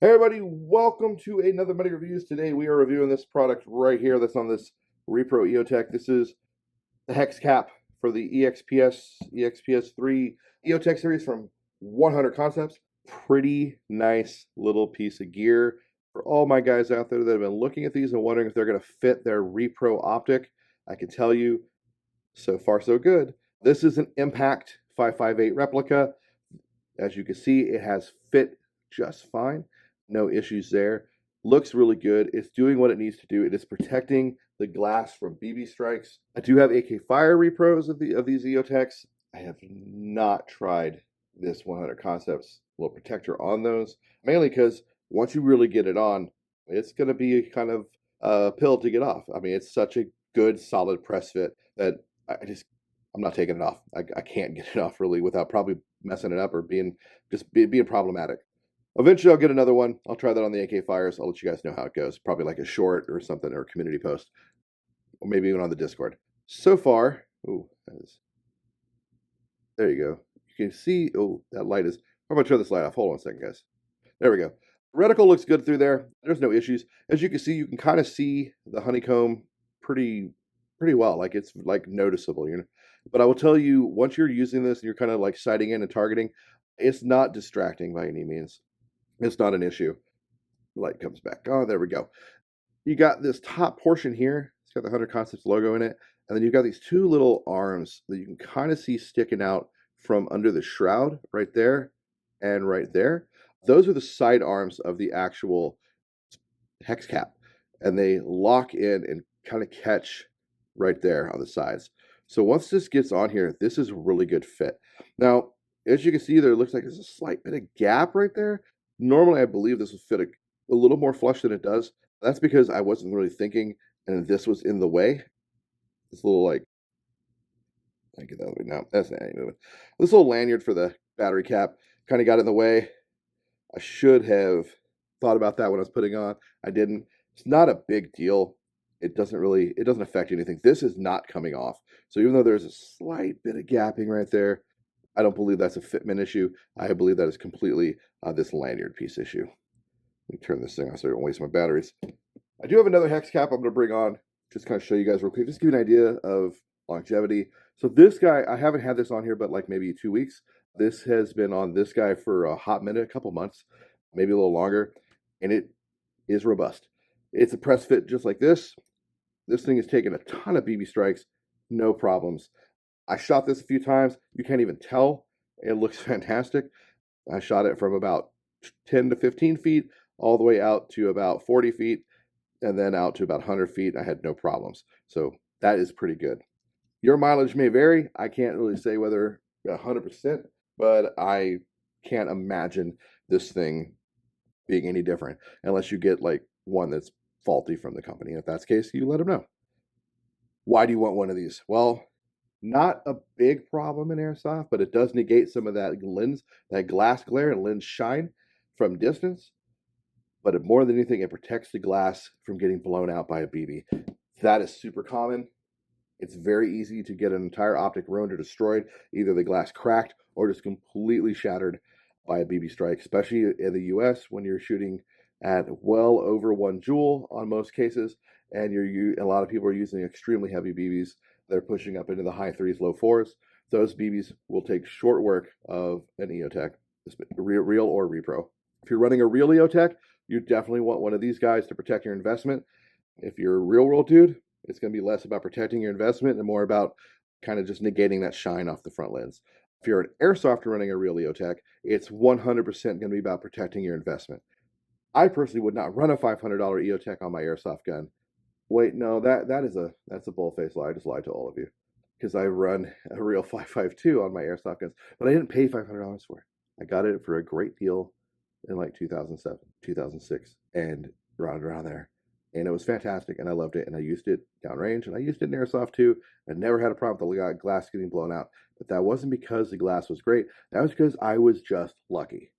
Hey everybody, welcome to another Medic Reviews. Today we are reviewing this product right here that's on this repro EOTECH. This is the Hexcap for the EXPS3 EOTECH series from 100 Concepts. Pretty nice little piece of gear for all my guys out there that have been looking at these and wondering if they're going to fit their repro optic. I can tell you, so far so good. This is an Impact 558 replica. As you can see, it has fit just fine. No issues there. Looks really good. It's doing what it needs to do. It is protecting the glass from BB strikes. I do have AK Fire repros of these EOTECHs. I have not tried this 100 Concepts little protector on those, mainly because once you really get it on, it's going to be kind of a pill to get off. I mean, it's such a good, solid press fit that I'm not taking it off. I can't get it off really without probably messing it up or being problematic. Eventually, I'll get another one. I'll try that on the AK Fires. I'll let you guys know how it goes. Probably like a short or something or a community post, or maybe even on the Discord. So far, there you go. You can see, that light is, I'm going to turn this light off. Hold on a second, guys. There we go. Reticle looks good through there. There's no issues. As you can see, you can kind of see the honeycomb pretty well. Like it's like noticeable, you know. But I will tell you, once you're using this and you're kind of like sighting in and targeting, it's not distracting by any means. It's not an issue. Light comes back on. There we go. You got this top portion here. It's got the 100 Concepts logo in it. And then you've got these two little arms that you can kind of see sticking out from under the shroud right there and right there. Those are the side arms of the actual hex cap. And they lock in and kind of catch right there on the sides. So once this gets on here, this is a really good fit. Now, as you can see, there looks like there's a slight bit of gap right there. Normally, I believe this would fit a little more flush than it does. That's because I wasn't really thinking, and this was in the way. This little, like, I get that way now. That's not moving. This little lanyard for the battery cap kind of got in the way. I should have thought about that when I was putting on. I didn't. It's not a big deal. It doesn't affect anything. This is not coming off. So even though there's a slight bit of gapping right there, I don't believe that's a fitment issue. I believe that is completely this lanyard piece issue. Let me turn this thing off so I don't waste my batteries. I do have another hex cap I'm going to bring on. Just kind of show you guys real quick. Just give you an idea of longevity. So this guy, I haven't had this on here, but like maybe 2 weeks. This has been on this guy for a hot minute, a couple months, maybe a little longer, and it is robust. It's a press fit just like this. This thing has taken a ton of BB strikes, no problems. I shot this a few times. You can't even tell. It looks fantastic. I shot it from about 10 to 15 feet all the way out to about 40 feet and then out to about 100 feet. I had no problems. So that is pretty good. Your mileage may vary. I can't really say whether 100%, but I can't imagine this thing being any different unless you get like one that's faulty from the company. If that's the case, you let them know. Why do you want one of these? Well, not a big problem in airsoft, but it does negate some of that lens, that glass glare and lens shine from distance. But more than anything, it protects the glass from getting blown out by a BB. That is super common. It's very easy to get an entire optic ruined or destroyed, either the glass cracked or just completely shattered by a BB strike, especially in the US when you're shooting at well over 1 joule on most cases, and a lot of people are using extremely heavy BBs. They're pushing up into the high 3s, low 4s. Those BBs will take short work of an EOTECH, real or repro. If you're running a real EOTECH, you definitely want one of these guys to protect your investment. If you're a real world dude, it's going to be less about protecting your investment and more about kind of just negating that shine off the front lens. If you're an airsoft running a real EOTECH, it's 100% going to be about protecting your investment. I personally would not run a $500 EOTECH on my airsoft gun. Wait, no, that's a bull-faced lie. I just lied to all of you because I run a real 5.52 on my airsoft guns, but I didn't pay $500 for it. I got it for a great deal in like 2007, 2006, and around there. And it was fantastic, and I loved it, and I used it downrange, and I used it in airsoft too. I never had a problem with the glass getting blown out, but that wasn't because the glass was great. That was because I was just lucky.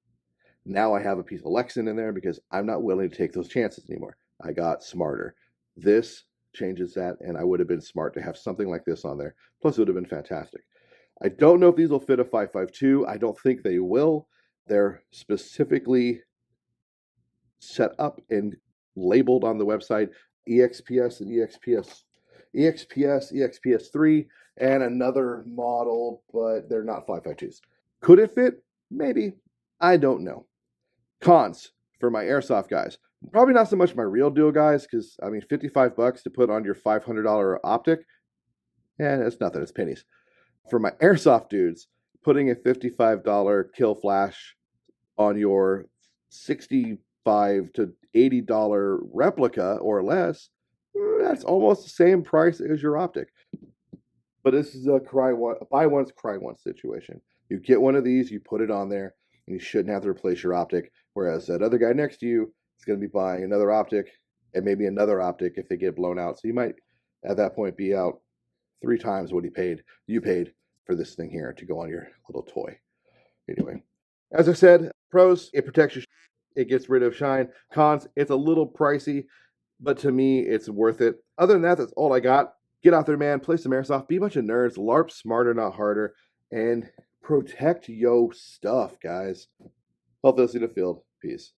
Now I have a piece of Lexan in there because I'm not willing to take those chances anymore. I got smarter. This changes that, and I would have been smart to have something like this on there. Plus, it would have been fantastic. I don't know if these will fit a 5.52. I don't think they will. They're specifically set up and labeled on the website, EXPS and EXPS3, and another model, but they're not 5.52s. Could it fit? Maybe. I don't know. Cons for my Airsoft guys. Probably not so much my real deal guys, because, I mean, $55 to put on your $500 optic, it's nothing. It's pennies. For my Airsoft dudes, putting a $55 kill flash on your $65 to $80 replica or less, that's almost the same price as your optic. But this is a buy once, cry once situation. You get one of these, you put it on there, and you shouldn't have to replace your optic. Whereas that other guy next to you is going to be buying another optic and maybe another optic if they get blown out. So you might, at that point, be out 3 times what you paid for this thing here to go on your little toy. Anyway, as I said, pros, it protects your, it gets rid of shine. Cons, it's a little pricey, but to me, it's worth it. Other than that, that's all I got. Get out there, man. Play some Airsoft. Be a bunch of nerds. LARP smarter, not harder. And protect yo stuff, guys. Health, in the field. Peace.